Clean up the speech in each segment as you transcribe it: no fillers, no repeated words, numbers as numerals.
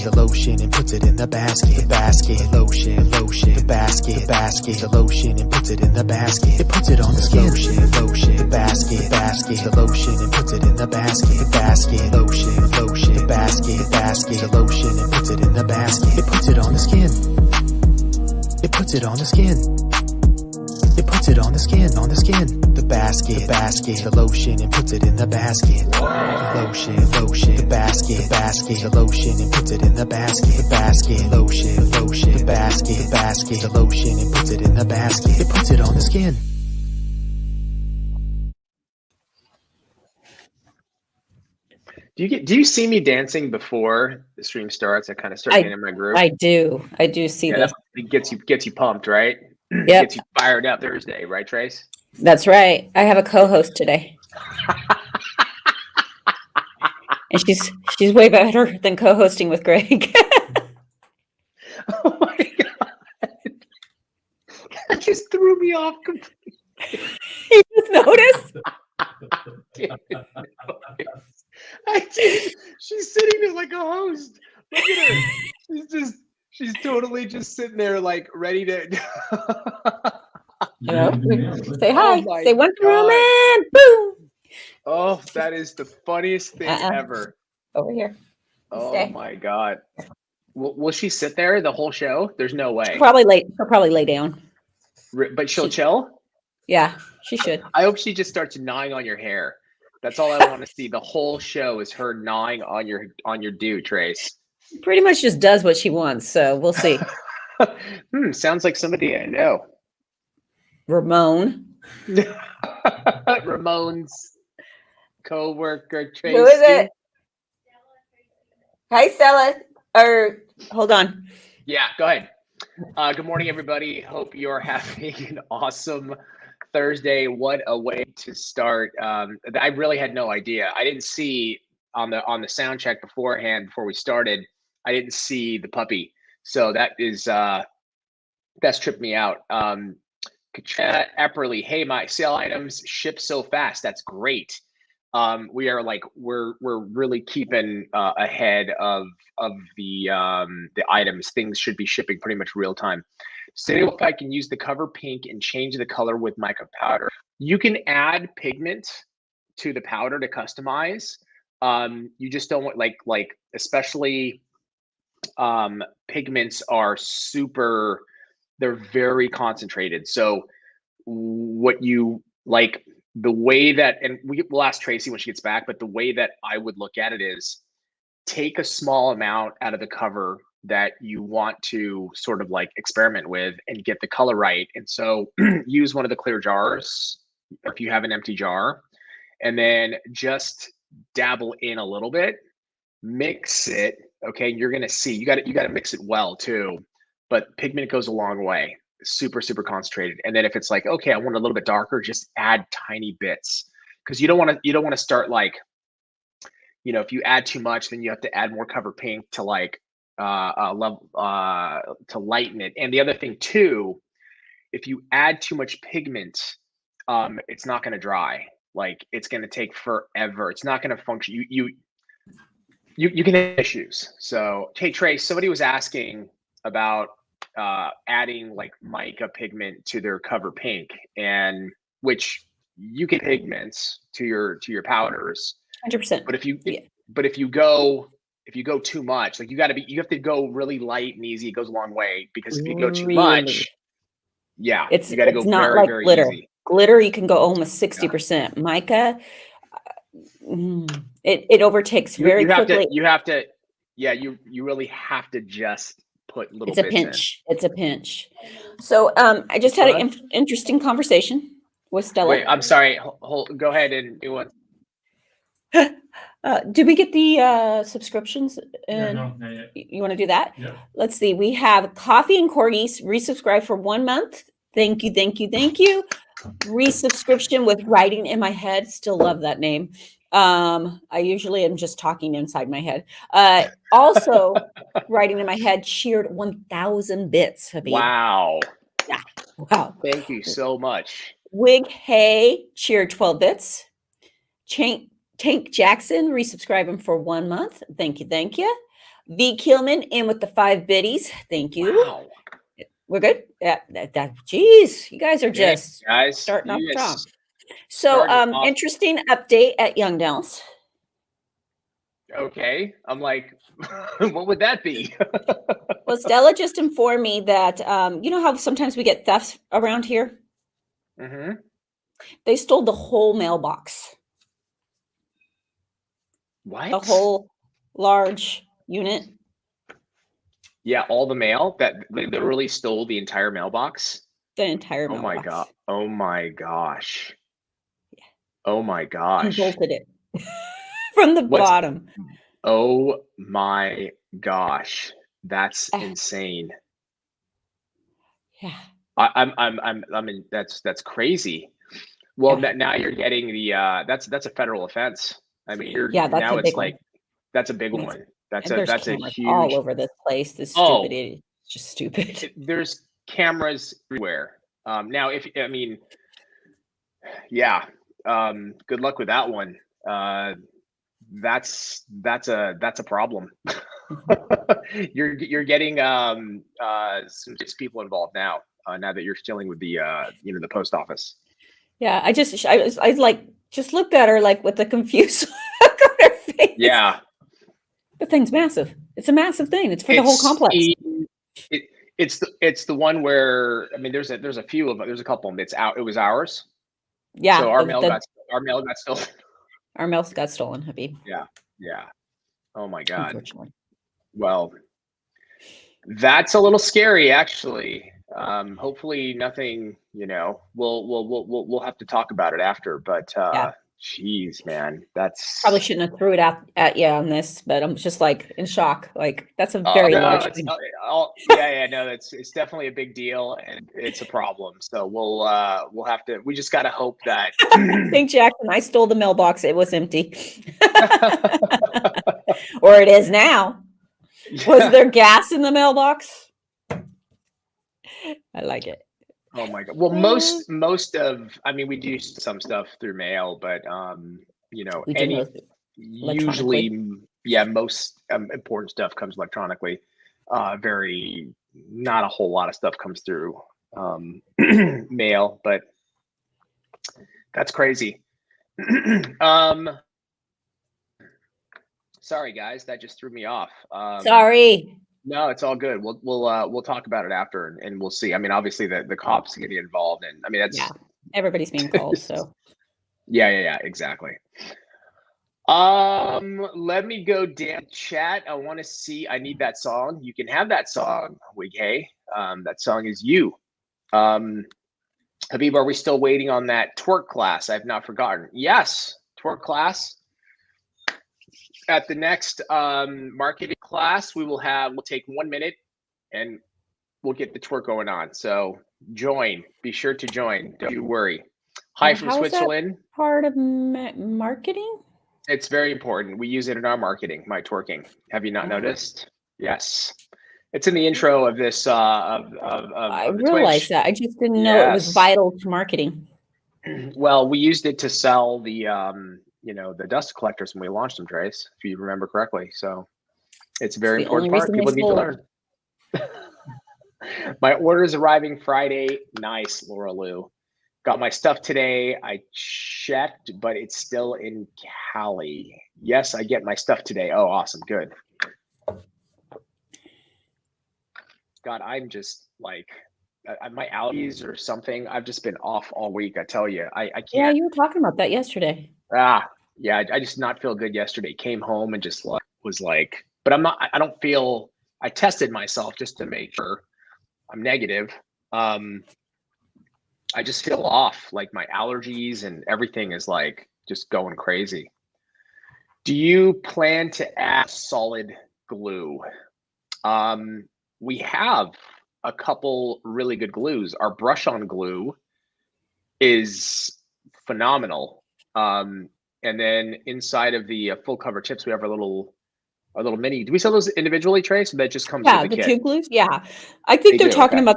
the lotion and puts it in the basket. The basket, lotion, the basket, the lotion and puts it in the basket. It puts it on the skin. Lotion, the basket, the lotion and puts it in the basket. The basket, lotion, the basket, the lotion and puts it in the basket. It puts it on the skin. It puts it on the skin. It puts it on the skin, The basket, the lotion and puts it in the basket. Lotion, the basket, the lotion and puts it in the basket. The basket, lotion, the basket, the lotion and puts it in the basket. It puts it on the skin. Do you see me dancing before the stream starts? I kind of start getting in my groove. I do see this. It gets you pumped, right? Yep. Gets you fired up Thursday, right, Trace? That's right. I have a co-host today. And she's way better than co-hosting with Greg. Oh my God. That just threw me off completely. You just noticed? I did. She's sitting there like a host. Look at her. She's totally just sitting there like ready to say hi. Oh say Wonder Woman. Boom. Oh, that is the funniest thing ever. Over here. Oh my God. Will she sit there the whole show? There's no way. She'll probably lay down. But she'll chill? Yeah, she should. I hope she just starts gnawing on your hair. That's all I want to see. The whole show is her gnawing on your dude, Trace. Pretty much just does what she wants, so we'll see. Sounds like somebody I know. Ramon. Ramon's co-worker, Trace. Who is it? Hi, Stella. Hold on. Yeah, go ahead. Good morning, everybody. Hope you're having an awesome Thursday. What a way to start. I really had no idea. I didn't see on the sound check before we started, I didn't see the puppy. So that is that's tripped me out. Acrylic, hey, my sale items ship so fast. That's great. We are we're really keeping ahead of the items. Things should be shipping pretty much real time. So if I can use the cover pink and change the color with mica powder. You can add pigment to the powder to customize. You just don't want like especially pigments are they're very concentrated. So what you like, the way that, and we'll ask Tracy when she gets back, but the way that I would look at it is take a small amount out of the cover that you want to sort of like experiment with and get the color right. And so use one of the clear jars if you have an empty jar, and then just dabble in a little bit, mix it. Okay, you're gonna see you got to mix it well too. But pigment goes a long way. Super concentrated. And then if it's like, okay, I want a little bit darker, just add tiny bits, because you don't want to start like, if you add too much, then you have to add more cover pink to like to lighten it. And the other thing too, if you add too much pigment, it's not going to dry. Like it's going to take forever. It's not going to function. You can have issues. So, hey Trace, somebody was asking about adding like mica pigment to their cover pink, and which you can pigments to your powders 100%. But if you go too much, like you have to go really light and easy. It goes a long way, because if you go too much, you got to go not very, like very glitter. easy. Glitter, you can go almost 60%. Mica, it overtakes very quickly. You really have to just put little it's a bits pinch. It's a pinch. So I just had an interesting conversation with Stella. Wait, I'm sorry. Go ahead and do one. Did we get the subscriptions? And no, not yet. You want to do that? Yeah. Let's see. We have Coffee and Corgis resubscribe for 1 month. Thank you. Resubscription with Writing in My Head. Still love that name. I usually am just talking inside my head. Also, Writing in My Head cheered 1,000 bits. Habib. Wow. Yeah. Wow. Thank you so much. Wig Hey cheered 12 bits. Tank Jackson resubscribe him for 1 month. Thank you. V. Kilman in with the 5 biddies. Thank you. Wow. We're good. Yeah, geez, you guys are Dang, just guys, starting off you strong. guys So, started off interesting update at Youngdowns. okay. I'm like, what would that be? Well, Stella just informed me that you know how sometimes we get thefts around here? Mm-hmm. They stole the whole mailbox, the What? whole large unit. Yeah, all the mail that they literally stole the entire mailbox. The entire Oh my mailbox. god. Oh my gosh. Oh my And gosh. bolted it from the What's bottom. oh my gosh. That's Ah, insane. yeah, I mean that's crazy. Well, yeah, now you're getting the that's a federal offense. I mean, you're yeah. That's now a it's big like one. that's a big That's, one. That's and there's a cameras all huge over this place. This stupid oh, idiot. It's just stupid. there's cameras everywhere. Now if I mean, yeah, good luck with that one. That's a problem. You're getting some just people involved now. Now that you're dealing with the the post office. Yeah, I like just looked at her like with a confused look on her face. Yeah, The thing's massive. It's a massive thing. It's for the whole complex. It's the one where I mean there's a few of them. There's a couple of them. It was ours. Yeah, So our mail got stolen. our mail got stolen, Habib. Yeah, yeah. Oh my god. Unfortunately. Well, that's a little scary actually. Hopefully nothing, we'll have to talk about it after, but Yeah. geez, man, that's Probably shouldn't have threw it at you on this, but I'm just like in shock. Like that's a very no, large it's thing. yeah, no, it's definitely a big deal and it's a problem. So we'll have to we just gotta hope that Thank Jackson. I stole the mailbox. It was empty. Or it is now. Was there gas in the mailbox? I like it. Oh my god. Well, most of I mean we do some stuff through mail, but We do most electronically. usually yeah, most important stuff comes electronically. Very not a whole lot of stuff comes through mail, but that's crazy. Sorry guys, that just threw me off. Sorry. No, it's all good. We'll talk about it after and we'll see. I mean, obviously the cops get involved and I mean that's Yeah. Everybody's being called, so yeah, exactly. Let me go down chat. I need that song. You can have that song, Wig. That song is You. Habib, are we still waiting on that twerk class? I've not forgotten. Yes, twerk class. At the next marketing class, we'll take 1 minute and we'll get the twerk going on. So join. Be sure to join. Don't you worry. Hi from Switzerland. Part of marketing? It's very important. We use it in our marketing, my twerking. Have you not noticed? Yes. It's in the intro of this I of the realized Twitch. that. I just didn't know it was vital to marketing. Well, we used it to sell the the dust collectors when we launched them, Trace, if you remember correctly. So it's a very important part. People need to learn. My order is arriving Friday. Nice, Laura Lou. Got my stuff today. I checked, but it's still in Cali. Yes, I get my stuff today. Oh, awesome. Good. God, I'm just like, my allergies or something. I've just been off all week. I tell you, I can't. Yeah, you were talking about that yesterday. Yeah, I just not feel good yesterday. Came home and just was like, but I'm not, I don't feel, I tested myself just to make sure I'm negative. I just feel off, like my allergies and everything is like just going crazy. Do you plan to add solid glue? We have a couple really good glues. Our brush on glue is phenomenal. And then inside of the full cover tips, we have our little mini. Do we sell those individually, Trace? That just comes with the kit. Tube glues. Yeah, I think they're talking about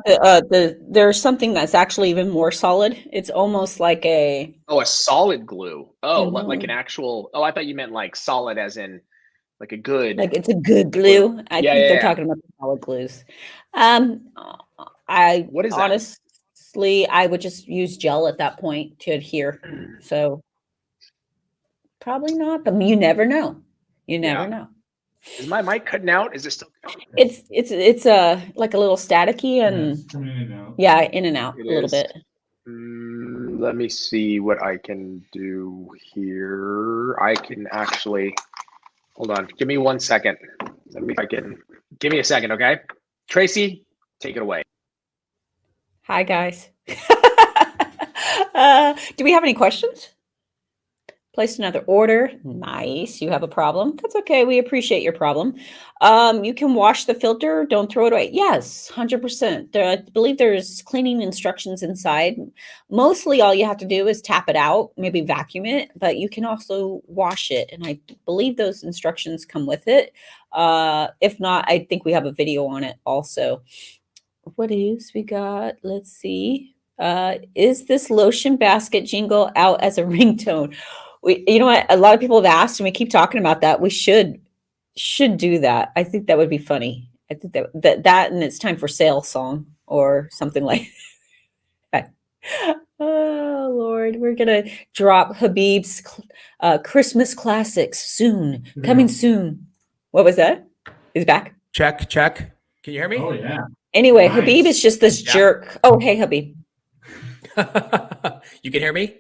there's something that's actually even more solid. It's almost like a solid glue. Oh, like an actual. Oh, I thought you meant like solid as in like a good. Like it's a good glue. I Yeah, think yeah, they're yeah. talking about the solid glues. I What is that? honestly, I would just use gel at that point to adhere. So probably not, but you never know. You never Yeah. know. Is my mic cutting out? Is it still cutting? It's like a little staticky and yeah, in and out It a little is. bit. Let me see what I can do here. I can actually, hold on. Give me 1 second. Let me, if I can, give me a second, okay? Tracy, take it away. Hi guys. Do we have any questions? Placed another order. Nice. You have a problem. That's okay. We appreciate your problem. You can wash the filter. Don't throw it away. Yes, 100%. I believe there's cleaning instructions inside. Mostly all you have to do is tap it out, maybe vacuum it, but you can also wash it. And I believe those instructions come with it. If not, I think we have a video on it also. What else we got? Let's see. Is this lotion basket jingle out as a ringtone? You know what? A lot of people have asked, and we keep talking about that. We should do that. I think that would be funny. I think that and it's time for sale song or something like that. Oh Lord, we're gonna drop Habib's Christmas classics soon, coming soon. What was that? He's back. Check. Can you hear me? Oh yeah. Anyway, Nice. Habib is just this jerk. Oh, hey, Habib. You can hear me?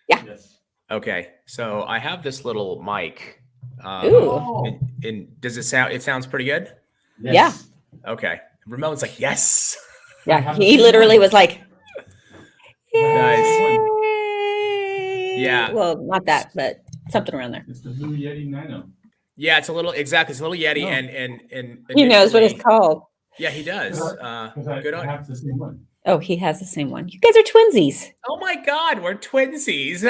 Yeah. Yes. Okay. So I have this little mic. Ooh. And does it sound? It sounds pretty good. Yes. Okay. Ramon's like, yes. Yeah, he literally was like, Nice. "Yay." Yeah. Well, not that, but something around there. It's the Blue Yeti Nano. Yeah, it's a little exactly. It's a little Yeti, Oh. and He knows what it's initially- called. Yeah, he does. Good I on. have the same one. Oh, he has the same one. You guys are twinsies. Oh my God, we're twinsies.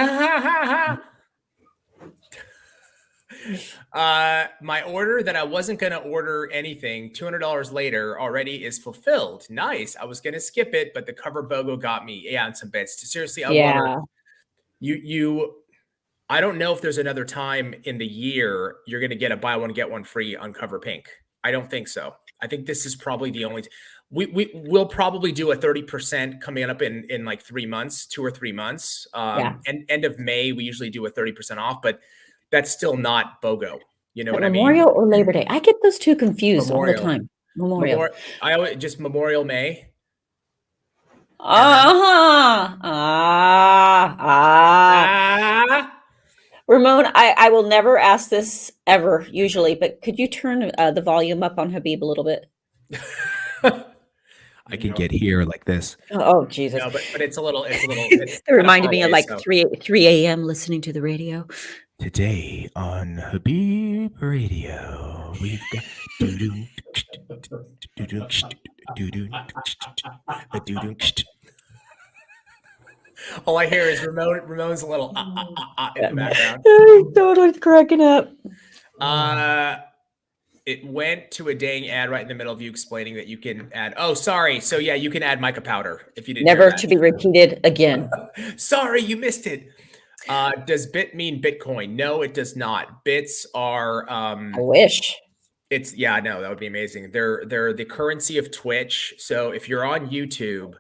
My order that I wasn't going to order anything, $200 later, already is fulfilled. Nice. I was going to skip it, but the cover BOGO got me. Yeah, and some bits. Seriously, I wonder. I don't know if there's another time in the year you're going to get a buy one get one free on cover pink. I don't think so. I think this is probably the only. We'll probably do a 30% coming up in like 3 months, 2 or 3 months. And end of May, we usually do a 30% off, but that's still not BOGO. You know what I mean? Memorial or Labor Day? I get those two confused Memorial. all the time. Memorial. I always just Memorial May. Ramon, I will never ask this ever, usually, but could you turn the volume up on Habib a little bit? I can get here like this. Oh, Jesus. No, but it's a little. It's It reminded me of like 3 a.m. listening to the radio. Today on Habib Radio, we've got all I hear is Ramon's a little in the background. Totally cracking up. It went to a dang ad right in the middle of you explaining that you can add. Oh, sorry. So yeah, you can add mica powder if you didn't. Never to be repeated again. Sorry, you missed it. Does bit mean Bitcoin? No, it does not. Bits are. I wish. It's no, that would be amazing. They're the currency of Twitch. So if you're on YouTube,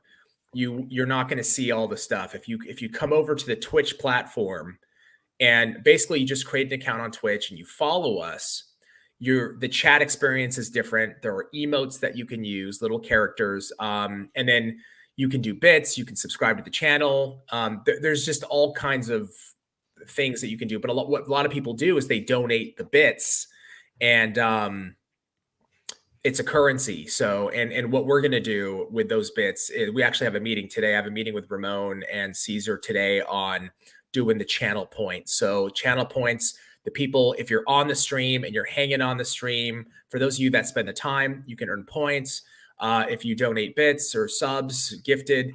you're not going to see all the stuff. If you come over to the Twitch platform, and basically you just create an account on Twitch and you follow us. The chat experience is different. There are emotes that you can use, little characters, and then you can do bits. You can subscribe to the channel. There's just all kinds of things that you can do. But what a lot of people do is they donate the bits, and it's a currency. So, and what we're gonna do with those bits is we actually have a meeting today. I have a meeting with Ramon and Caesar today on doing the channel points. So channel points. The people, if you're on the stream and you're hanging on the stream, for those of you that spend the time, you can earn points. If you donate bits or subs, gifted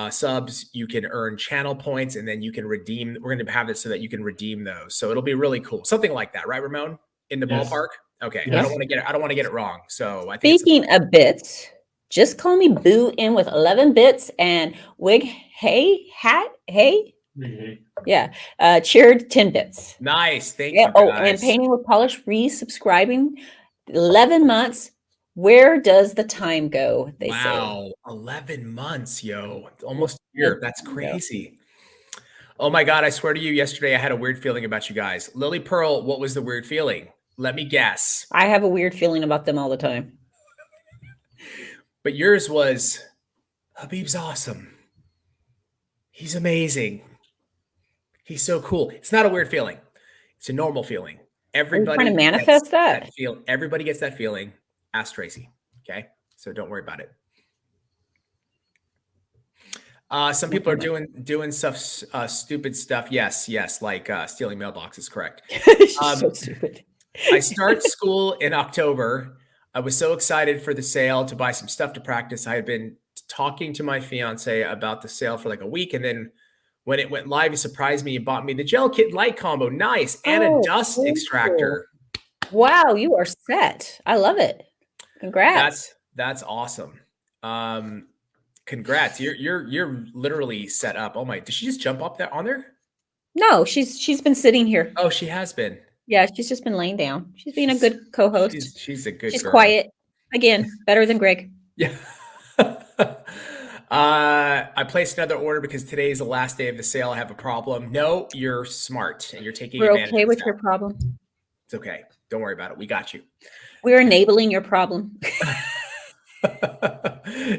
subs, you can earn channel points, and then you can redeem. We're going to have it so that you can redeem those. So it'll be really cool. Something like that, right, Ramon? In the ballpark? Okay. Yes. I don't want to get it wrong. So I think Speaking of bits, just call me Boo in with 11 bits and wig. Hey, hat. Hey. Yeah. Cheered 10 bits. Nice. Thank Yeah. you, Oh, and guys. painting with polish, resubscribing 11 months. Where does the time go? They say. Wow. 11 months, yo. Almost a Where year. does That's the time go? crazy. Oh my God. I swear to you, yesterday I had a weird feeling about you guys. Lily Pearl, what was the weird feeling? Let me guess. I have a weird feeling about them all the time. But yours was, Habib's awesome. He's amazing. He's so cool. It's not a weird feeling. It's a normal feeling. Are you trying Everybody to manifest that? Everybody gets that feeling. Ask Tracy. Okay. So don't worry about it. Some people are doing stuff, stupid stuff. Yes, like stealing mailboxes. Correct. So stupid. I start school in October. I was so excited for the sale to buy some stuff to practice. I had been talking to my fiance about the sale for like a week, and then when it went live, he surprised me and bought me the gel kit light combo. Nice. And a dust cool. extractor. Wow, you are set. I love it. Congrats. That's awesome. Congrats. You're literally set up. Oh my, did she just jump up there on there? No, she's been sitting here. Oh, she has been. Yeah, she's just been laying down. She's being a good co-host. She's a good She's girl. quiet. Again, better than Greg. Yeah. I placed another order because today is the last day of the sale. I have a problem. No, you're smart and you're taking We're advantage okay of with that. your problem. It's okay. Don't worry about it. We got you. We're enabling your problem.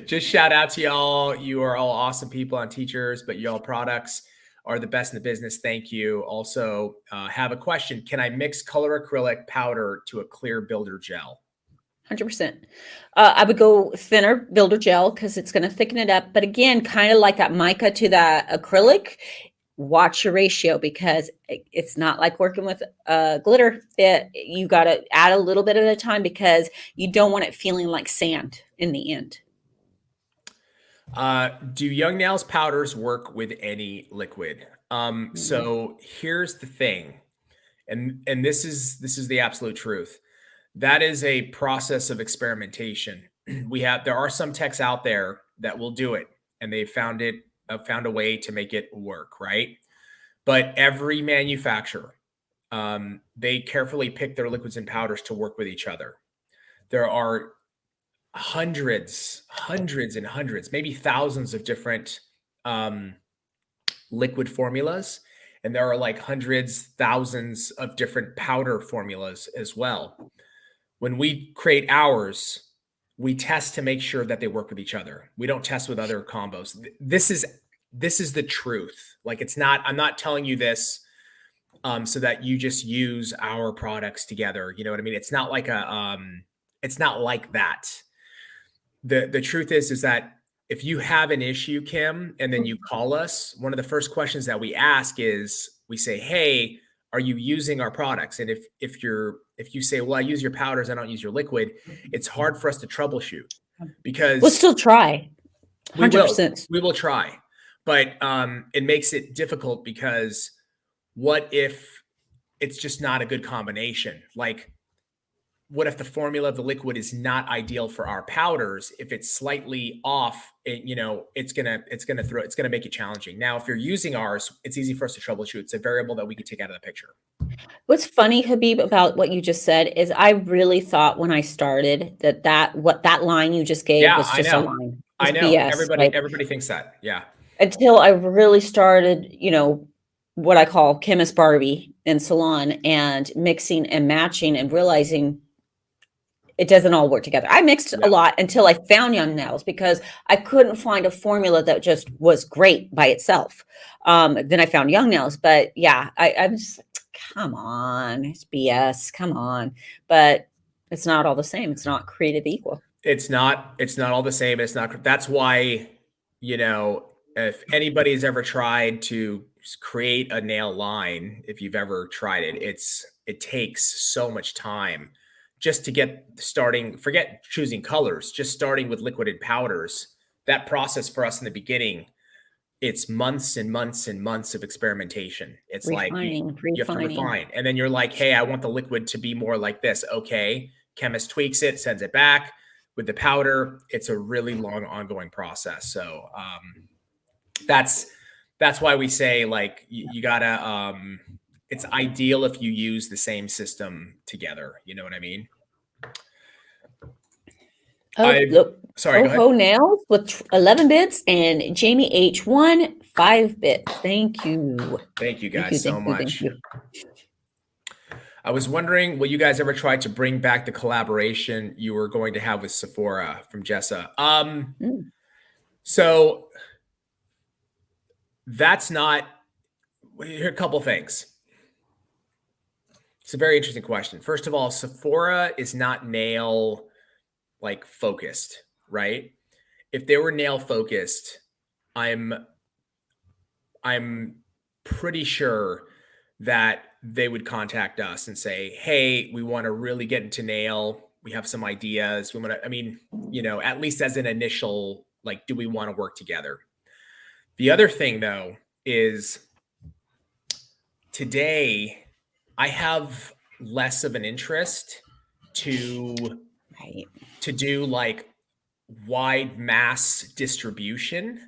Just shout out to y'all. You are all awesome people and teachers, but y'all products are the best in the business. Thank you. Also, have a question. Can I mix color acrylic powder to a clear builder gel? 100%. I would go thinner builder gel because it's going to thicken it up. But again, kind of like that mica to that acrylic, watch your ratio because it's not like working with glitter. You got to add a little bit at a time because you don't want it feeling like sand in the end. Do Young Nails powders work with any liquid? So here's the thing, and this is the absolute truth. That is a process of experimentation. There are some techs out there that will do it, and they found a way to make it work, right? But every manufacturer, they carefully pick their liquids and powders to work with each other. There are hundreds and hundreds, maybe thousands of different liquid formulas. And there are like hundreds, thousands of different powder formulas as well. When we create ours, we test to make sure that they work with each other. We don't test with other combos. This is the truth. Like I'm not telling you this so that you just use our products together. You know what I mean? It's not like it's not like that. The truth is that if you have an issue, Kim, and then you call us, one of the first questions that we ask is we say, hey, are you using our products? And if you say, well, I use your powders, I don't use your liquid, it's hard for us to troubleshoot because we'll still try. 100%. We will try, but it makes it difficult because what if it's just not a good combination? Like, what if the formula of the liquid is not ideal for our powders? If it's slightly off, it's gonna make it challenging. Now, if you're using ours, it's easy for us to troubleshoot. It's a variable that we can take out of the picture. What's funny, Habib, about what you just said is I really thought when I started that line you just gave was just a line. I know. BS. Everybody thinks that. Yeah. Until I really started, what I call Chemist Barbie in salon and mixing and matching and realizing it doesn't all work together. I mixed a lot until I found Young Nails because I couldn't find a formula that just was great by itself. Then I found Young Nails, but yeah, I'm just like, come on, it's BS. Come on. But it's not all the same. It's not created equal. It's not all the same. It's not. That's why, if anybody's ever tried to create a nail line, if you've ever tried it, it takes so much time just to get starting. Forget choosing colors, just starting with liquid and powders. That process for us in the beginning, it's months and months and months of experimentation. It's refining. You have to refine. And then you're like, hey, I want the liquid to be more like this. Okay. Chemist tweaks it, sends it back. With the powder, it's a really long ongoing process. So that's that's why we say like you gotta it's ideal if you use the same system together. You know what I mean? Oh, look. Sorry, go ahead. Ho Nails with 11 bits and Jamie H1 5 bits. Thank you. Thank you guys so much. Thank you. I was wondering, will you guys ever try to bring back the collaboration you were going to have with Sephora from Jessa? So that's not, here are a couple things. It's a very interesting question. First of all, Sephora is not nail like focused, right? If they were nail focused, I'm pretty sure that they would contact us and say, hey, we want to really get into nail. We have some ideas. We want to, I mean, you know, at least as an initial, like, do we want to work together? The other thing though, is today I have less of an interest to do like wide mass distribution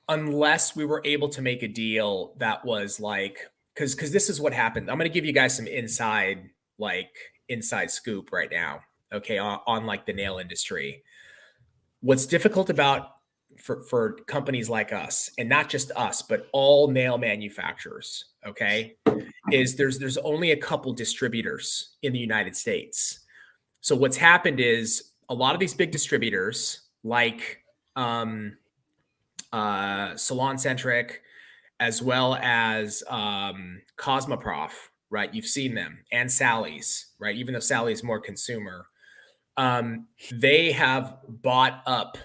unless we were able to make a deal that was like, because this is what happened. I'm going to give you guys some inside scoop right now, okay, on like the nail industry. What's difficult about for companies like us, and not just us, but all nail manufacturers, okay, is there's only a couple distributors in the United States. So what's happened is a lot of these big distributors like Salon Centric, as well as Cosmoprof, right? You've seen them, and Sally's, right? Even though Sally's more consumer, they have bought up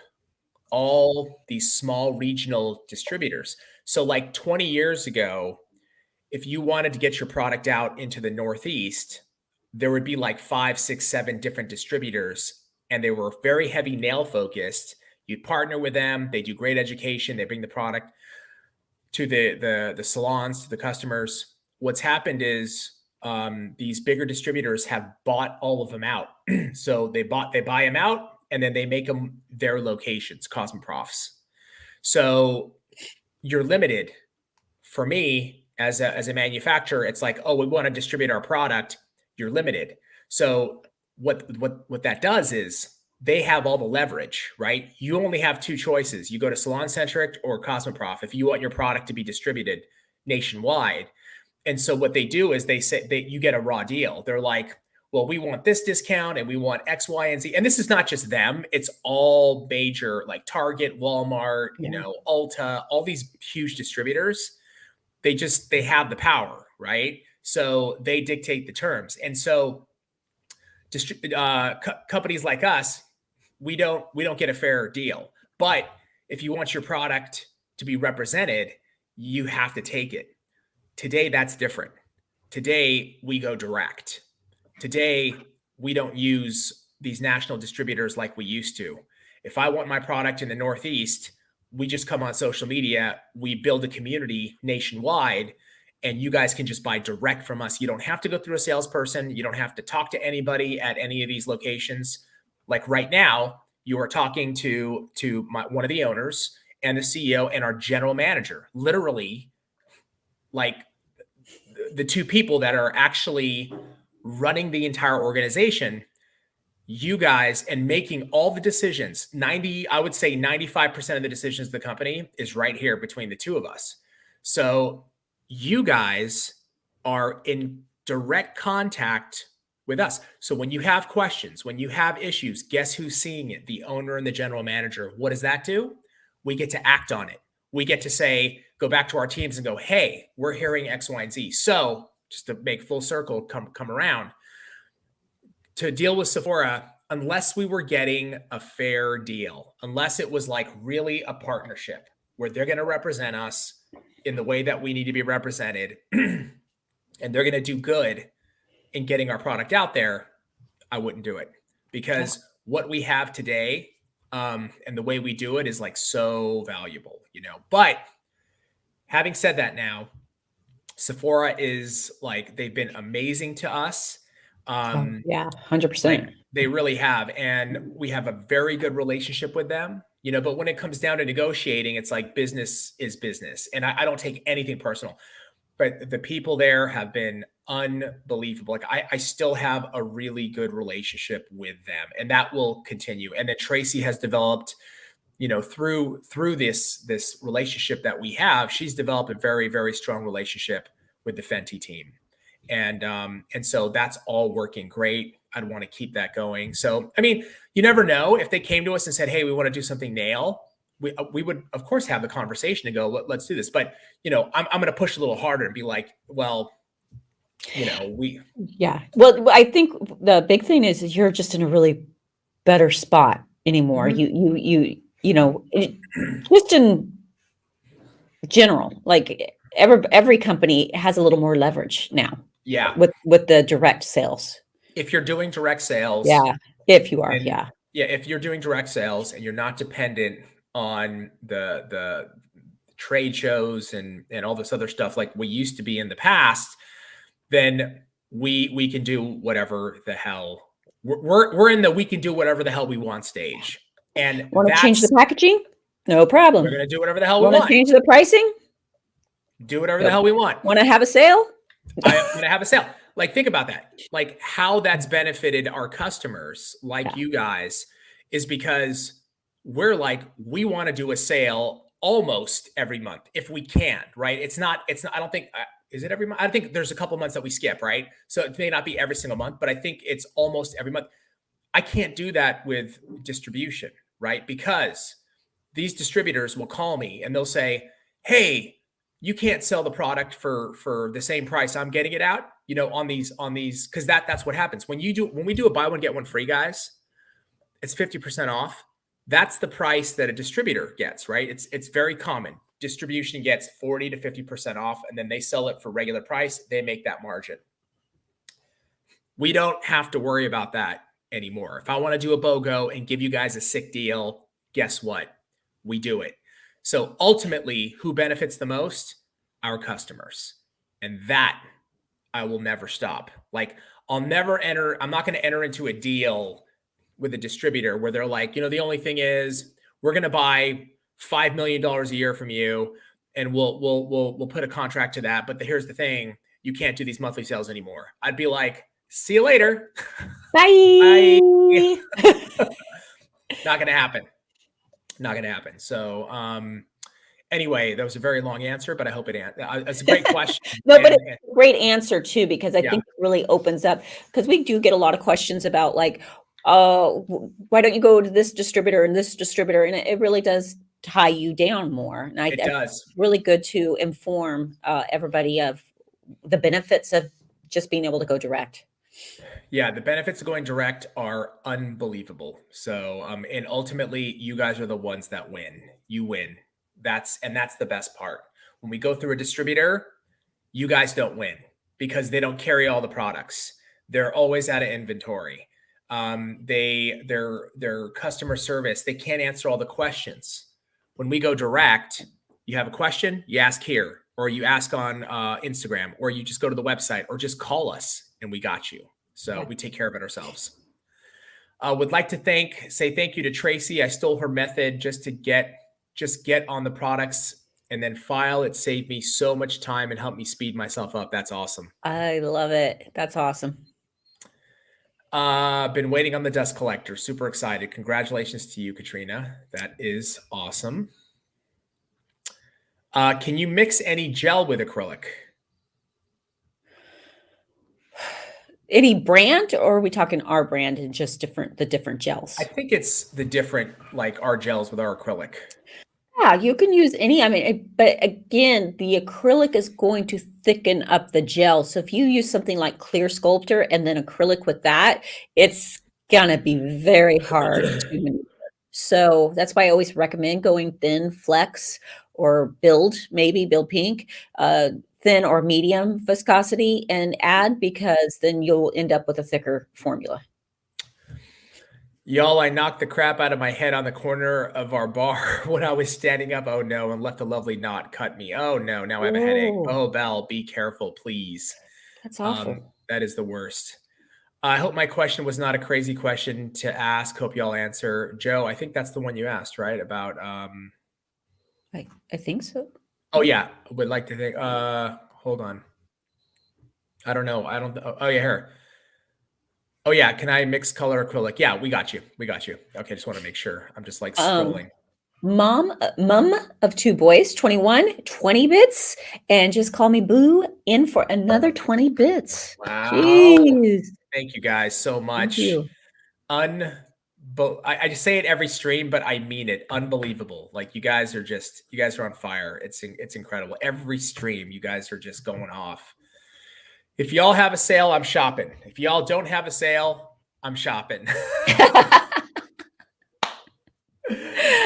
all these small regional distributors. So like 20 years ago, if you wanted to get your product out into the Northeast, there would be like 5, 6, 7 different distributors, and they were very heavy nail focused. You'd partner with them. They do great education. They bring the product to the salons, to the customers. What's happened is these bigger distributors have bought all of them out. So they buy them out, and then they make them their locations, Cosmoprofs. So you're limited. For me, as a manufacturer, it's like, oh, we want to distribute our product. You're limited. So what that does is they have all the leverage, right? You only have 2 choices. You go to Salon Centric or Cosmoprof if you want your product to be distributed nationwide. And so what they do is they say you get a raw deal. They're like, well, we want this discount and we want X, Y, and Z. And this is not just them. It's all major, like Target, Walmart, you know, Ulta, all these huge distributors. They have the power, right? So they dictate the terms. And so companies like us, we don't get a fair deal. But if you want your product to be represented, you have to take it. Today, that's different. Today, we go direct. Today, we don't use these national distributors like we used to. If I want my product in the Northeast, we just come on social media, we build a community nationwide, and you guys can just buy direct from us. You don't have to go through a salesperson. You don't have to talk to anybody at any of these locations. Like right now, you are talking to one of the owners and the CEO and our general manager, literally like the 2 people that are actually running the entire organization, you guys, and making all the decisions. I would say 95% of the decisions of the company is right here between the 2 of us. So you guys are in direct contact with us. So when you have questions, when you have issues, guess who's seeing it? The owner and the general manager. What does that do? We get to act on it. We get to say, go back to our teams and go, hey, we're hearing X, Y, and Z. So just to make full circle, come around, to deal with Sephora, unless we were getting a fair deal, unless it was like really a partnership where they're going to represent us in the way that we need to be represented, and they're going to do good in getting our product out there, I wouldn't do it, because what we have today and the way we do it is like so valuable, you know. But having said that, now Sephora is like, they've been amazing to us. Yeah, 100%. Like, they really have. And we have a very good relationship with them. but when it comes down to negotiating, it's like business is business. And I don't take anything personal, but the people there have been unbelievable. Like I still have a really good relationship with them, and that will continue. And then Tracy has developed, through this relationship that we have, she's developed a very, very strong relationship with the Fenty team. And so that's all working great. I'd want to keep that going. So, I mean, you never know. If they came to us and said, hey, we want to do something nail, we would, of course, have the conversation and go, let's do this. But, I'm going to push a little harder and be like, well, Yeah. Well, I think the big thing is you're just in a really better spot anymore. Just in general, like every company has a little more leverage now. Yeah. With the direct sales. If you're doing direct sales. Yeah. If you are. Yeah. Yeah. If you're doing direct sales and you're not dependent on the trade shows and all this other stuff like we used to be in the past, then we can do whatever the hell we're in the we can do whatever the hell we want stage. And want to change the packaging? No problem. We're gonna do whatever the hell we want. Want to change the pricing? Do whatever the hell we want. Want to have a sale? I'm gonna have a sale. Like, think about that. Like how that's benefited our customers, like you guys, is because we're like, we want to do a sale almost every month if we can, right? It's not, I don't think, is it every month? I think there's a couple months that we skip, right? So it may not be every single month, but I think it's almost every month. I can't do that with distribution, right? Because these distributors will call me and they'll say, hey, you can't sell the product for the same price I'm getting it out, on these, because that's what happens. When we do a buy one, get one free, guys, it's 50% off. That's the price that a distributor gets, right? It's very common. Distribution gets 40 to 50% off, and then they sell it for regular price. They make that margin. We don't have to worry about that anymore. If I want to do a BOGO and give you guys a sick deal, guess what? We do it. So ultimately, who benefits the most? Our customers. And that I will never stop. Like I'm not going to enter into a deal with a distributor where they're like, the only thing is we're going to buy $5 million a year from you and we'll put a contract to that. But here's the thing, you can't do these monthly sales anymore. I'd be like, see you later. Bye. Not going to happen. Not going to happen. So, anyway, that was a very long answer, but I hope it's a great question. No, but it's a great answer too, because I think it really opens up, because we do get a lot of questions about like, why don't you go to this distributor and this distributor? And it really does tie you down more. And it does. It's really good to inform everybody of the benefits of just being able to go direct. Yeah, the benefits of going direct are unbelievable. So, and ultimately, you guys are the ones that win. You win. That's the best part. When we go through a distributor, you guys don't win because they don't carry all the products. They're always out of inventory. Their customer service, they can't answer all the questions. When we go direct, you have a question, you ask here, or you ask on Instagram, or you just go to the website, or just call us and we got you. So we take care of it ourselves. Would like to say thank you to Tracy. I stole her method just to get on the products and then file. It saved me so much time and helped me speed myself up. That's awesome. I love it. That's awesome. Been waiting on the dust collector. Super excited. Congratulations to you, Katrina. That is awesome. Can you mix any gel with acrylic? Any brand, or are we talking our brand and just the different gels? I think it's the different, like our gels with our acrylic. Yeah, you can use any. But again, the acrylic is going to thicken up the gel. So if you use something like Clear Sculptor and then acrylic with that, it's gonna be very hard to maneuver. So that's why I always recommend going thin, flex, or build pink, thin or medium viscosity, and add, because then you'll end up with a thicker formula. Y'all, I knocked the crap out of my head on the corner of our bar when I was standing up. Oh no, and left a lovely knot cut me. Oh no, now I have a headache. Oh, Belle, be careful, please. That's awful. That is the worst. I hope my question was not a crazy question to ask. Hope y'all answer. Joe, I think that's the one you asked, right? About I think so. oh yeah, would like to think hold on. I don't know. Oh yeah, here. Oh yeah, can I mix color acrylic? Yeah, we got you. We got you. Okay, just want to make sure. I'm just like scrolling. Mom of 2 boys, 21, 20 bits, and just call me Boo in for another 20 bits. Wow. Jeez. Thank you guys so much. you. I just say it every stream, but I mean it. Unbelievable. Like you guys are on fire. It's incredible. Every stream, you guys are just going off. If y'all have a sale, I'm shopping. If y'all don't have a sale, I'm shopping.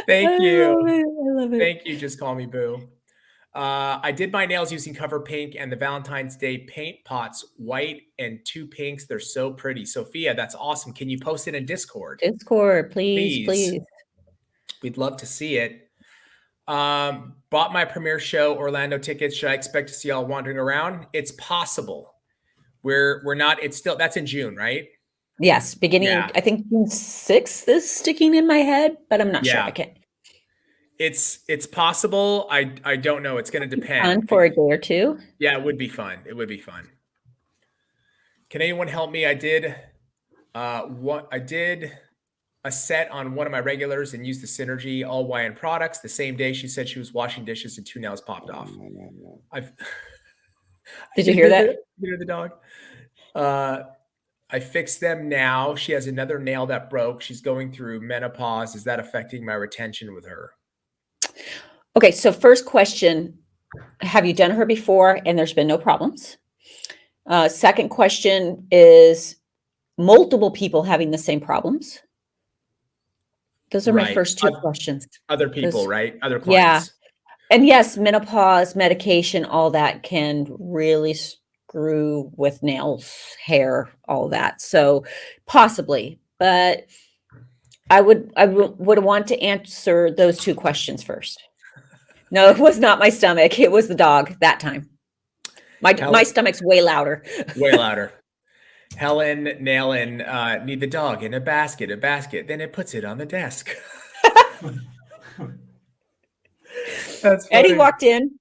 Thank you. I love it. Thank you. Just call me Boo. I did my nails using Cover Pink and the Valentine's Day paint pots, white and 2 pinks. They're so pretty. Sophia, that's awesome. Can you post it in Discord? Discord, please. We'd love to see it. Bought my premiere show, Orlando tickets. Should I expect to see y'all wandering around? It's possible. We're not, it's still, that's in June, right? Yes, beginning, Yeah. I think June 6th is sticking in my head, but I'm not sure. Yeah. I can't. It's possible. I don't know. It's going to depend. Fun for a day or two. Yeah, it would be fun. It would be fun. Can anyone help me? I did a set on one of my regulars and used the Synergy all YN products. The same day she said she was washing dishes and 2 nails popped off. Did you hear that? You hear the dog? I fixed them now. She has another nail that broke. She's going through menopause. Is that affecting my retention with her? Okay, so first question, have you done her before and there's been no problems? Second question is multiple people having the same problems? Those are my first 2 questions. Other people, right? Other clients. Yeah. And yes, menopause, medication, all that can really screw with nails, hair, all that. So possibly, but I would want to answer those 2 questions first. No, it was not my stomach. It was the dog that time. My stomach's way louder. Way louder. Helen Nailin, need the dog in a basket. Then it puts it on the desk. That's funny. Eddie walked in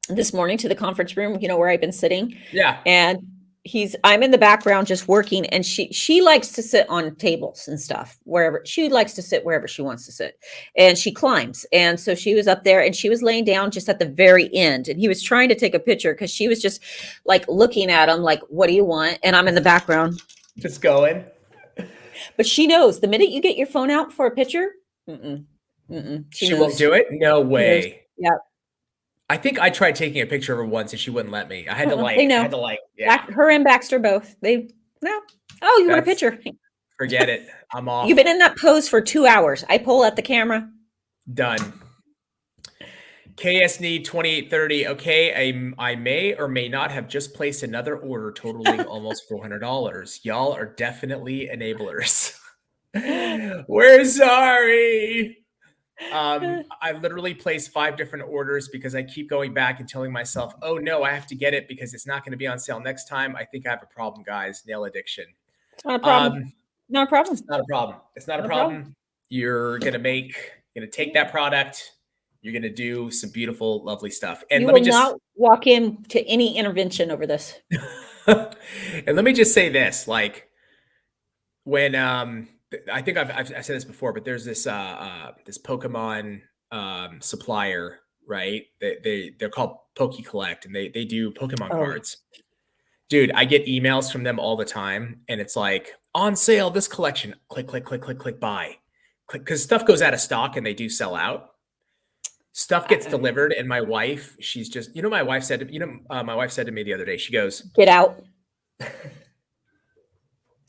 this morning to the conference room, where I've been sitting. Yeah. And I'm in the background just working, and she likes to sit on tables and stuff wherever she likes to sit, wherever she wants to sit, and she climbs. And so she was up there and she was laying down just at the very end, and he was trying to take a picture because she was just like looking at him like, what do you want? And I'm in the background just going. But she knows the minute you get your phone out for a picture, she won't do it. No way. Yeah. I think I tried taking a picture of her once and she wouldn't let me. I had to her and Baxter both. Oh, you want a picture? Forget it. I'm off. You've been in that pose for 2 hours. I pull out the camera. Done. KSNE 2830. Okay, I may or may not have just placed another order totaling almost $400. Y'all are definitely enablers. We're sorry. I literally placed 5 different orders because I keep going back and telling myself, oh no, I have to get it because it's not going to be on sale next time. I think I have a problem, guys. Nail addiction. It's not a problem. Not a problem. It's not a problem. It's not a problem. You're going to take that product. You're going to do some beautiful, lovely stuff. And let me just not walk into any intervention over this. And let me just say this, like when, I think I've said this before, but there's this this Pokemon supplier, right? They're called Poke Collect, and they do Pokemon cards. Dude, I get emails from them all the time, and it's like on sale this collection. Click, buy. Click, because stuff goes out of stock, and they do sell out. Stuff gets delivered, and my wife, she's just, my wife said to me the other day, she goes, "Get out."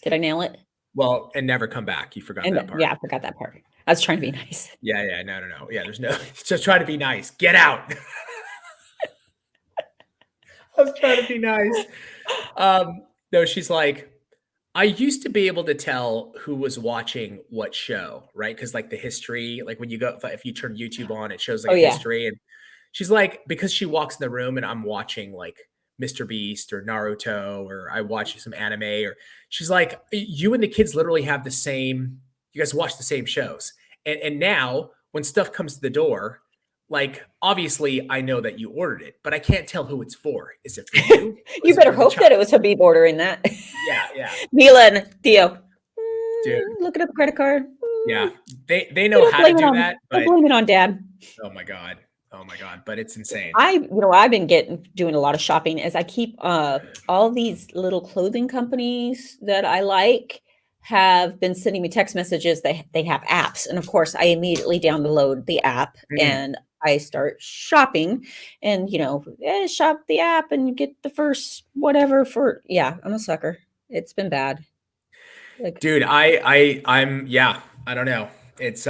Did I nail it? Well, and never come back. You forgot that part. Yeah, I forgot that part. I was trying to be nice. Yeah. No. Yeah, just try to be nice. Get out. I was trying to be nice. No, she's like, I used to be able to tell who was watching what show, right? Because like the history, like when you go, if you turn YouTube on, it shows like history. And she's like, because she walks in the room and I'm watching like Mr. Beast or Naruto, or I watch some anime, or she's like, you and the kids literally have the same, you guys watch the same shows. And now when stuff comes to the door, like, obviously I know that you ordered it, but I can't tell who it's for. Is it for you? You better hope that it was Habib ordering that. Yeah. Mila and Theo. Dude. Looking up a credit card. Yeah. They know how to do that, but don't blame it on dad. oh my God. But it's insane. I've been doing a lot of shopping as I keep all these little clothing companies that I like have been sending me text messages. They have apps. And of course I immediately download the app and I start shopping and, shop the app and get the first whatever I'm a sucker. It's been bad. Like, dude, I'm I don't know. It's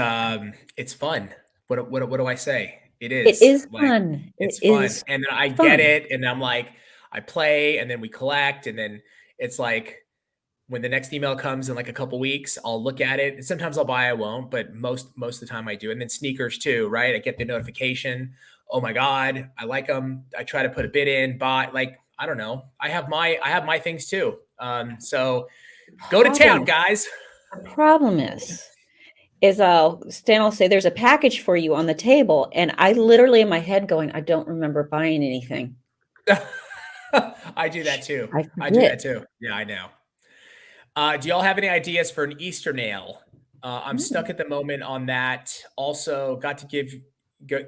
fun. What do I say? It is fun. It's fun. And then I get it. And I'm like, I play and then we collect. And then it's like, when the next email comes in like a couple weeks, I'll look at it. And sometimes I'll buy, I won't, but most of the time I do. And then sneakers too, right? I get the notification. Oh my God, I like them. I try to put a bid in, buy, like, I don't know. I have my things too. So go to town, guys. The problem is Stan will say, there's a package for you on the table. And I literally in my head going, I don't remember buying anything. I do that too. I do that too. Yeah, I know. Do y'all have any ideas for an Easter nail? I'm stuck at the moment on that. Also, got to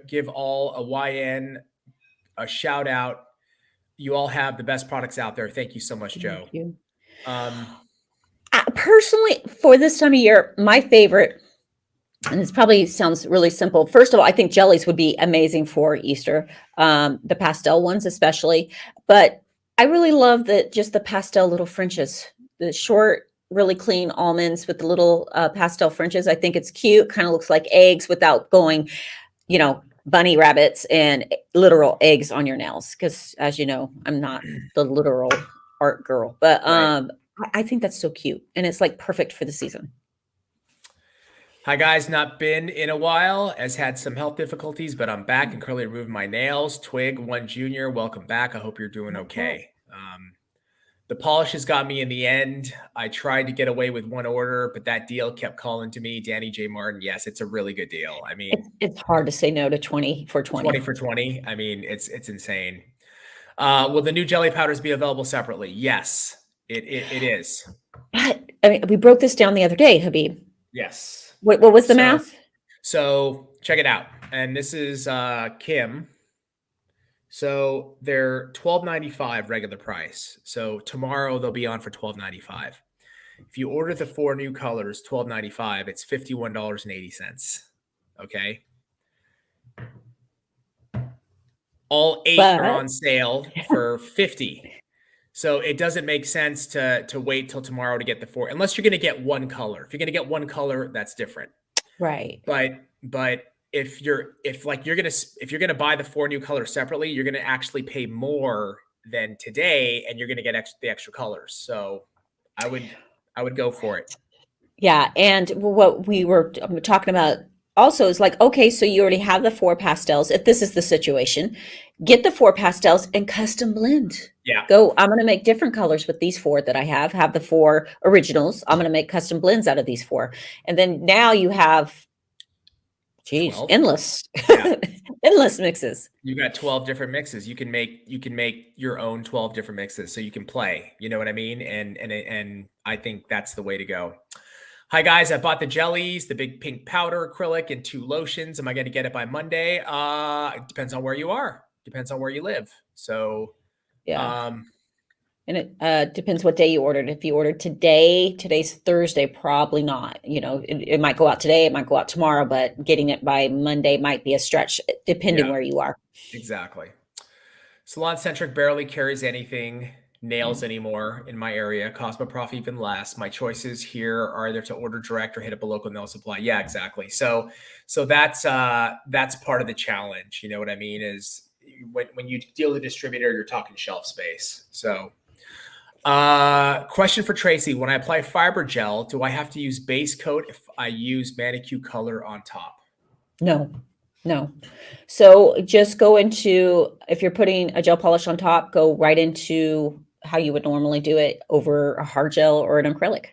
give all a YN a shout out. You all have the best products out there. Thank you so much, Joe. Thank you. Personally, for this time of year, my favorite, and this probably sounds really simple. First of all, I think jellies would be amazing for Easter, the pastel ones especially. But I really love just the pastel little fringes. The short, really clean almonds with the little pastel fringes. I think it's cute. Kind of looks like eggs without going, bunny rabbits and literal eggs on your nails. Because as you know, I'm not the literal art girl. But Right. I think that's so cute. And it's like perfect for the season. Hi guys, not been in a while, has had some health difficulties, but I'm back and currently removed my nails. Twig One Junior, welcome back. I hope you're doing okay. The polish has got me in the end. I tried to get away with one order, but that deal kept calling to me. Danny J. Martin, yes, it's a really good deal. I mean, it's hard to say no to 20 for 20. 20 for 20. I mean, it's insane. Will the new jelly powders be available separately? Yes, it is. But I mean, we broke this down the other day, Habib. Yes. What was the math? So check it out. And this is Kim. So they're $12.95 regular price. So tomorrow they'll be on for $12.95. If you order the 4 new colors, $12.95, it's $51.80. Okay. All 8 are on sale for $50. So it doesn't make sense to wait till tomorrow to get the 4, unless you're going to get one color. If you're going to get one color, that's different. Right. But if you're going to buy the 4 new colors separately, you're going to actually pay more than today, and you're going to get the extra colors. So I would go for it. Yeah. And what we were talking about also is like, okay, so you already have the 4 pastels. If this is the situation, get the 4 pastels and custom blend. Yeah. I'm going to make different colors with these 4 that I have the 4 originals. I'm going to make custom blends out of these 4. And then now you have, 12. endless, Yeah. endless mixes. You got 12 different mixes. You can make your own 12 different mixes, so you can play, you know what I mean? And I think that's the way to go. Hi guys, I bought the jellies, the big pink powder acrylic, and 2 lotions. Am I going to get it by Monday? It depends on where you are. Depends on where you live. So, yeah. And it depends what day you ordered. If you ordered today's Thursday, probably not. It might go out today, it might go out tomorrow, but getting it by Monday might be a stretch, depending where you are. Exactly. Salon Centric barely carries anything nails anymore in my area. Cosmoprof even less. My choices here are either to order direct or hit up a local nail supply. Yeah, exactly. So that's part of the challenge. You know what I mean? Is when you deal with a distributor, you're talking shelf space. So. Question for Tracy. When I apply fiber gel, do I have to use base coat if I use Manicure color on top? No. No. So just go into, if you're putting a gel polish on top, go right into how you would normally do it over a hard gel or an acrylic.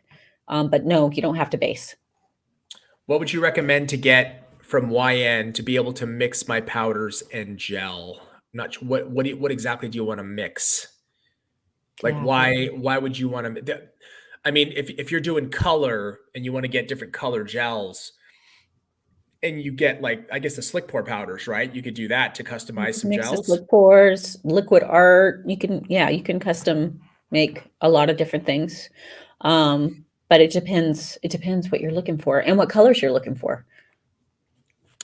But no, you don't have to base. What would you recommend to get from YN to be able to mix my powders and gel? Not what exactly do you want to mix? Like Yeah. why would you want to? I mean, if you're doing color and you want to get different color gels, and you get like I guess the slick pour powders, right? You could do that to You customize can some mix the gels. slick pours, liquid art. You can custom make a lot of different things. But it depends what you're looking for and what colors you're looking for.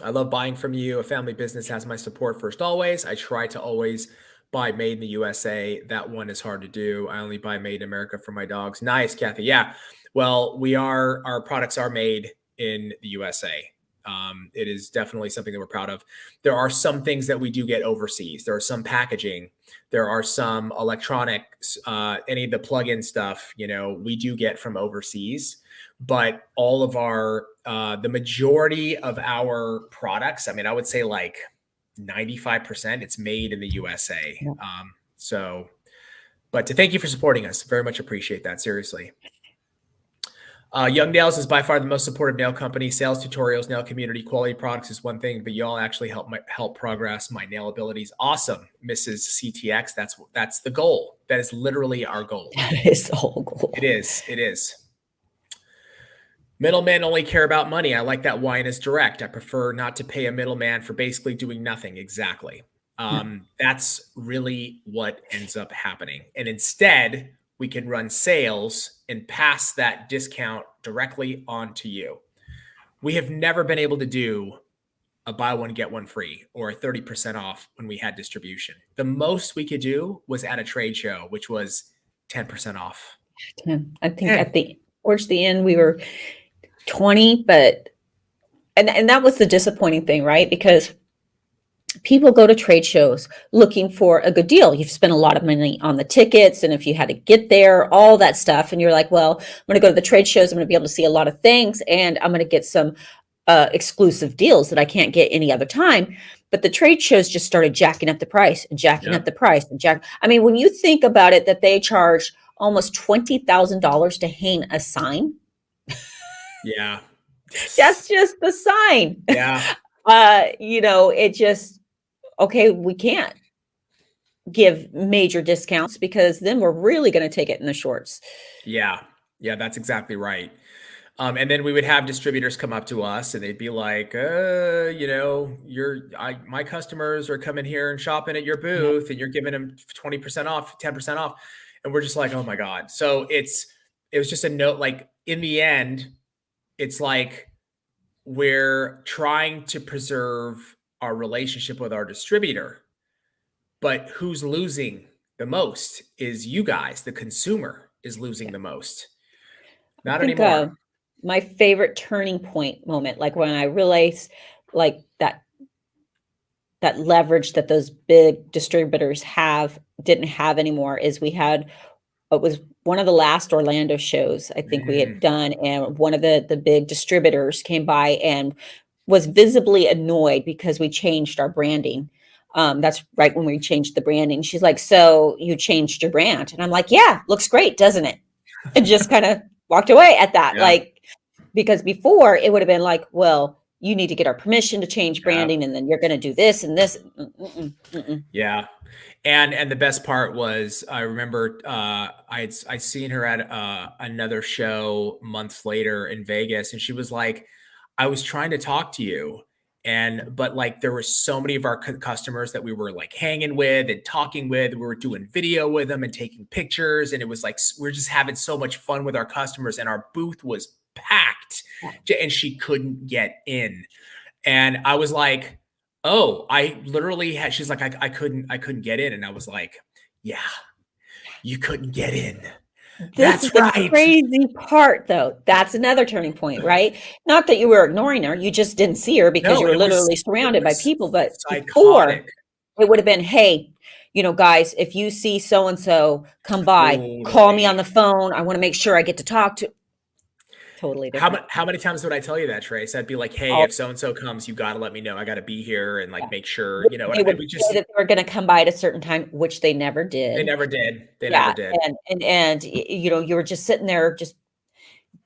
I love buying from you. A family business has my support first always. I try to always buy made in the USA. That one is hard to do. I only buy made in America for my dogs. Nice, Kathy. Yeah. Well, our products are made in the USA. It is definitely something that we're proud of. There are some things that we do get overseas. There are some packaging. There are some electronics, any of the plug-in stuff, we do get from overseas. But all of the majority of our products, I mean, I would say like 95%, it's made in the USA. Yeah. But to thank you for supporting us. Very much appreciate that. Seriously. Young Nails is by far the most supportive nail company. Sales, tutorials, nail community, quality products is one thing, but y'all actually help progress my nail abilities. Awesome, Mrs. CTX. That's the goal. That is literally our goal. That is the whole goal. It is. Middlemen only care about money. I like that wine is direct. I prefer not to pay a middleman for basically doing nothing. Exactly. That's really what ends up happening. And instead, we can run sales and pass that discount directly on to you. We have never been able to do a buy one, get one free or a 30% off when we had distribution. The most we could do was at a trade show, which was 10% off. I think towards the end we were 20, but and that was the disappointing thing, right? Because people go to trade shows looking for a good deal. You've spent a lot of money on the tickets, and if you had to get there, all that stuff, and you're like, well, I'm going to go to the trade shows. I'm going to be able to see a lot of things, and I'm going to get some exclusive deals that I can't get any other time. But the trade shows just started jacking up the price and jacking up the price and I mean, when you think about it, that they charge almost $20,000 to hang a sign. Yeah. That's just the sign. Yeah. It just, okay, we can't give major discounts because then we're really going to take it in the shorts. Yeah. Yeah, that's exactly right. And then we would have distributors come up to us and they'd be like, my customers are coming here and shopping at your booth and you're giving them 20% off, 10% off. And we're just like, oh my God. So it was just a note, like in the end, it's like we're trying to preserve our relationship with our distributor, but who's losing the most is you guys. The consumer is losing the most. Not anymore. My favorite turning point moment, like when I realized like that leverage that those big distributors didn't have anymore, is we had, it was one of the last Orlando shows I think we had done. And one of the big distributors came by and was visibly annoyed because we changed our branding. That's right when we changed the branding. She's like, so you changed your brand? And I'm like, yeah, looks great, doesn't it? And just kind of walked away at that. Yeah. Like, because before it would have been like, well, you need to get our permission to change branding, and then you're going to do this and this. Yeah. And the best part was, I remember I seen her at another show months later in Vegas, and she was like, I was trying to talk to you, but like there were so many of our customers that we were like hanging with and talking with. We were doing video with them and taking pictures, and it was like we're just having so much fun with our customers, and our booth was packed, and she couldn't get in. And I was like, oh, I literally had, she's like, I couldn't get in. And I was like, yeah, you couldn't get in. That's right. The crazy part though. That's another turning point, right? Not that you were ignoring her. You just didn't see her because you were literally surrounded by people. But before, it would have been, hey, guys, if you see so-and-so come by, call me on the phone. I want to make sure I get to talk to. Totally How different. how many times would I tell you that, Trace? I'd be like, hey, All if so and so comes, you got to let me know. I got to be here and like make sure, They you know. they would We say just that they were gonna come by at a certain time, which they never they did. never did. They Yeah, never did. you know, you were just sitting there just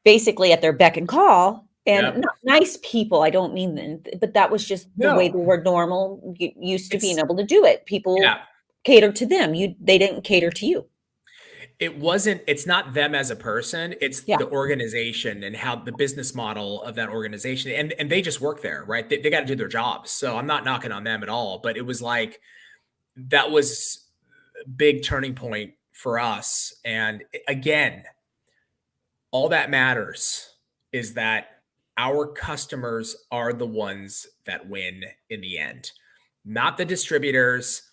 basically at their beck and call, and Yep. not nice people, I don't mean that, but that was just the way No, they were normal, used to being it's able to do it. People yeah. catered to them. They didn't cater to you. It's not them as a person, it's Yeah. the organization and how the business model of that organization. And they just work there, right? They got to do their jobs. So I'm not knocking on them at all, but it was like that was a big turning point for us. And again, all that matters is that our customers are the ones that win in the end, not the distributors,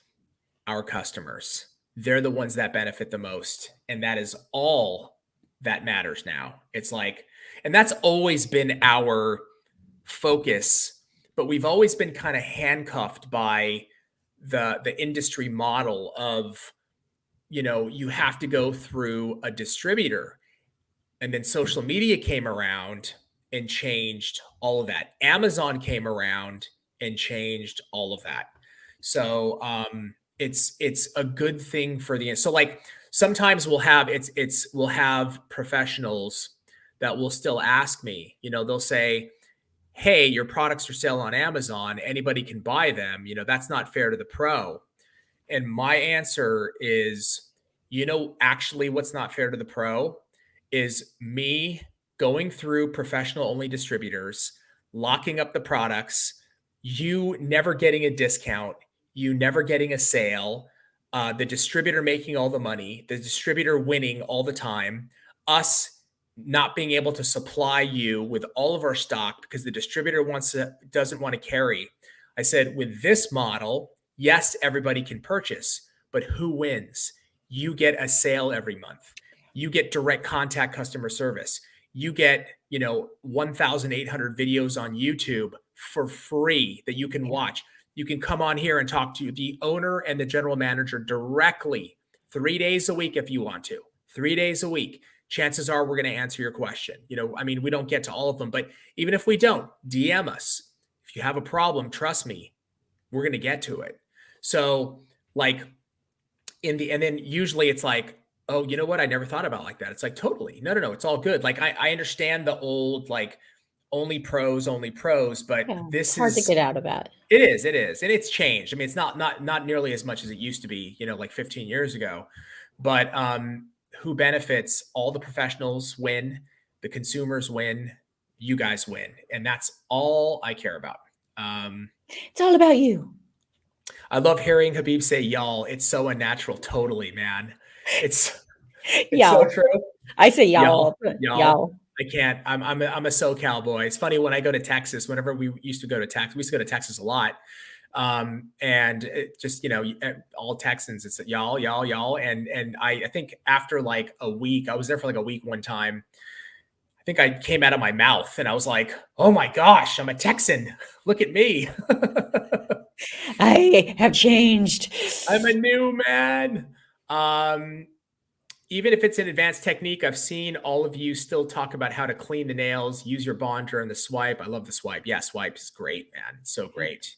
our customers. They're the ones that benefit the most. And that is all that matters now. It's like, and that's always been our focus, but we've always been kind of handcuffed by the industry model of, you know, you have to go through a distributor. And then social media came around and changed all of that. Amazon came around and changed all of that. So it's a good thing for the, so like sometimes we'll have professionals that will still ask me, you know, they'll say, hey, your products are sale on Amazon, anybody can buy them, you know, that's not fair to the pro. And my answer is, you know, actually what's not fair to the pro is me going through professional only distributors, locking up the products, you never getting a discount, you never getting a sale, the distributor making all the money, the distributor winning all the time, us not being able to supply you with all of our stock because the distributor doesn't want to carry. I said, with this model, yes, everybody can purchase, but who wins? You get a sale every month. You get direct contact customer service. You get, you know, 1,800 videos on YouTube for free that you can watch. You can come on here and talk to the owner and the general manager directly 3 days a week if you want to. 3 days a week. Chances are we're going to answer your question. You know, I mean, we don't get to all of them, but even if we don't, DM us. If you have a problem, trust me, we're going to get to it. So like and then usually it's like, oh, you know what? I never thought about it like that. It's like, totally. No. It's all good. Like I understand the old, like only pros, but Yeah, it's this hard to is, get out of that. it is. And it's changed. I mean, it's not nearly as much as it used to be, you know, like 15 years ago, but who benefits? All the professionals win, the consumers win, you guys win. And that's all I care about. It's all about you. I love hearing Habib say y'all. It's so unnatural. Totally, man. It's so Y'all. true. I say Y'all, y'all. y'all. Y'all. I can't. I'm a SoCal boy. It's funny when I go to Texas. Whenever we used to go to Texas, we used to go to Texas a lot. And it just, you know, all Texans, it's y'all. And I think after like a week, I was there for like a week one time. I think I came out of my mouth and I was like, oh my gosh, I'm a Texan. Look at me. I have changed. I'm a new man. Even if it's an advanced technique, I've seen all of you still talk about how to clean the nails, use your bonder and the swipe. I love the swipe. Yeah, swipe is great, man. It's so great.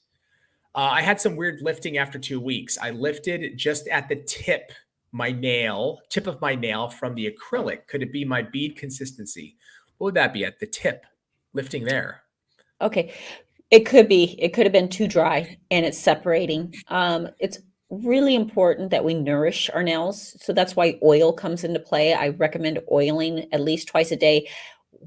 I had some weird lifting after 2 weeks. I lifted just at the tip of my nail from the acrylic. Could it be my bead consistency? What would that be at the tip? Lifting there. Okay. It could be. It could have been too dry and it's separating. It's really important that we nourish our nails. So that's why oil comes into play. I recommend oiling at least twice a day.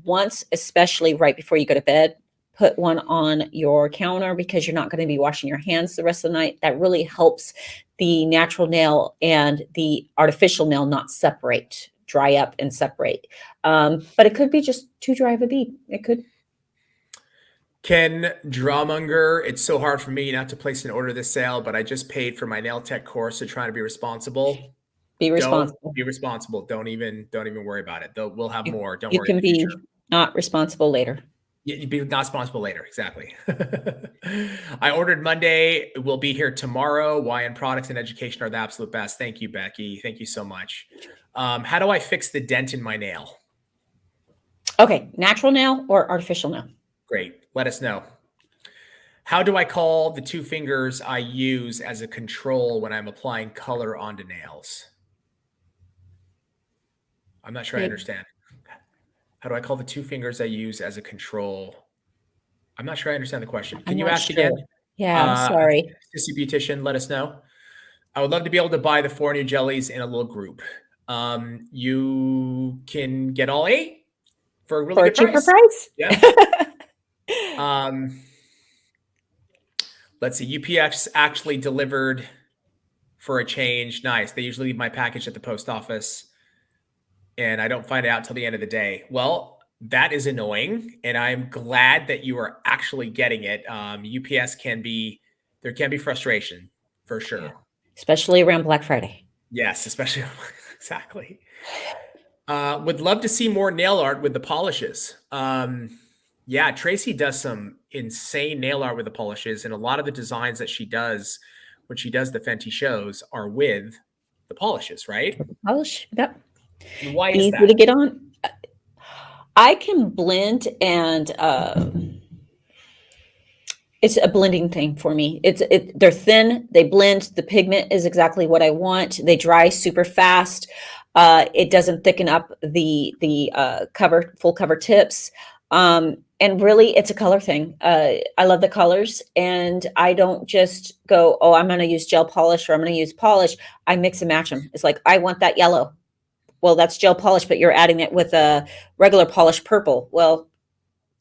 Once, especially right before you go to bed, put one on your counter because you're not going to be washing your hands the rest of the night. That really helps the natural nail and the artificial nail not separate, dry up and separate. But it could be just too dry of a bead. It could. Ken Drawmonger, it's so hard for me not to place an order this sale, but I just paid for my nail tech course to try to be responsible. Be responsible. Don't be responsible. Don't even worry about it. Though we'll have more. Don't You worry in can the be future. not responsible later. You'd be not responsible later. Exactly. I ordered Monday. It will be here tomorrow. YN products and education are the absolute best. Thank you, Becky. Thank you so much. How do I fix the dent in my nail? Okay, natural nail or artificial nail? Great. Let us know. How do I call the two fingers I use as a control when I'm applying color onto nails? I'm not sure I Okay. understand. How do I call the two fingers I use as a control? I'm not sure I understand the question. Can I'm you not ask sure. again? Yeah, I'm sorry. Sissy Beautician, let us know. I would love to be able to buy the 4 new jellies in a little group. You can get all 8 for a really For a good cheaper price. price? Yeah. Let's see. UPS actually delivered for a change. Nice. They usually leave my package at the post office, and I don't find out till the end of the day. Well, that is annoying, and I'm glad that you are actually getting it. UPS there can be frustration for sure. Yeah. Especially around Black Friday. Yes, especially exactly. Would love to see more nail art with the polishes. Yeah, Tracy does some insane nail art with the polishes, and a lot of the designs that she does when she does the Fenty shows are with the polishes, right? Polish. Yep. And why is Easy that? to get on. I can blend and it's a blending thing for me. They're thin, they blend, the pigment is exactly what I want. They dry super fast. It doesn't thicken up the full cover tips. And really it's a color thing. I love the colors, and I don't just go, oh, I'm going to use gel polish or I'm going to use polish. I mix and match them. It's like, I want that yellow. Well, that's gel polish, but you're adding it with a regular polish purple. Well,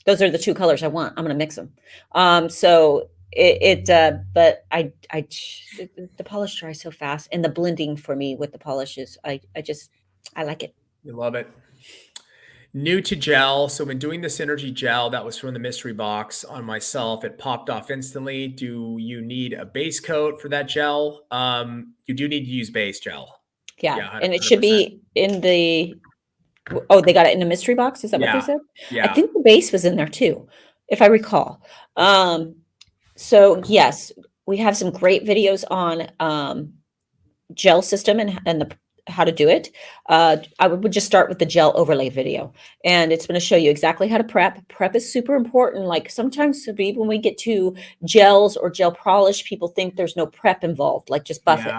those are the two colors I want. I'm going to mix them. But the polish dries so fast, and the blending for me with the polishes, I like it. You love it. New to gel. So when doing the Synergy gel that was from the mystery box on myself, it popped off instantly. Do you need a base coat for that gel? You do need to use base gel. Yeah, and it should be in the. Oh, they got it in a mystery box. Is that what they said? Yeah. I think the base was in there too, if I recall. So yes, we have some great videos on gel system and how to do it. I would just start with the gel overlay video, and it's going to show you exactly how to prep. Prep is super important. Like sometimes when we get to gels or gel polish, people think there's no prep involved, like just buff it.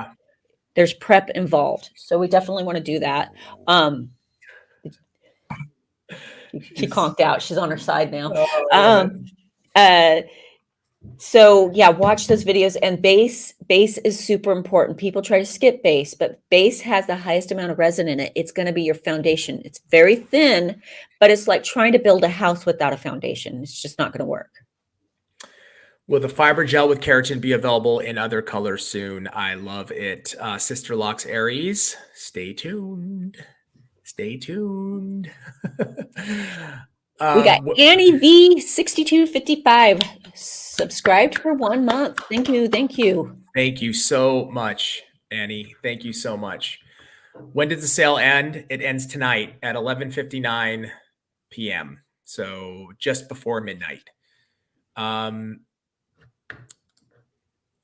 There's prep involved. So we definitely want to do that. She conked out. She's on her side now. So yeah, watch those videos. And base is super important. People try to skip base, but base has the highest amount of resin in it. It's going to be your foundation. It's very thin, but it's like trying to build a house without a foundation. It's just not going to work. Will the fiber gel with keratin be available in other colors soon? I love it. Sister Locks Aries, stay tuned. Stay tuned. We got Annie V6255 subscribed for 1 month. Thank you. Thank you. Thank you so much, Annie. Thank you so much. When does the sale end? It ends tonight at 11:59 p.m. So just before midnight.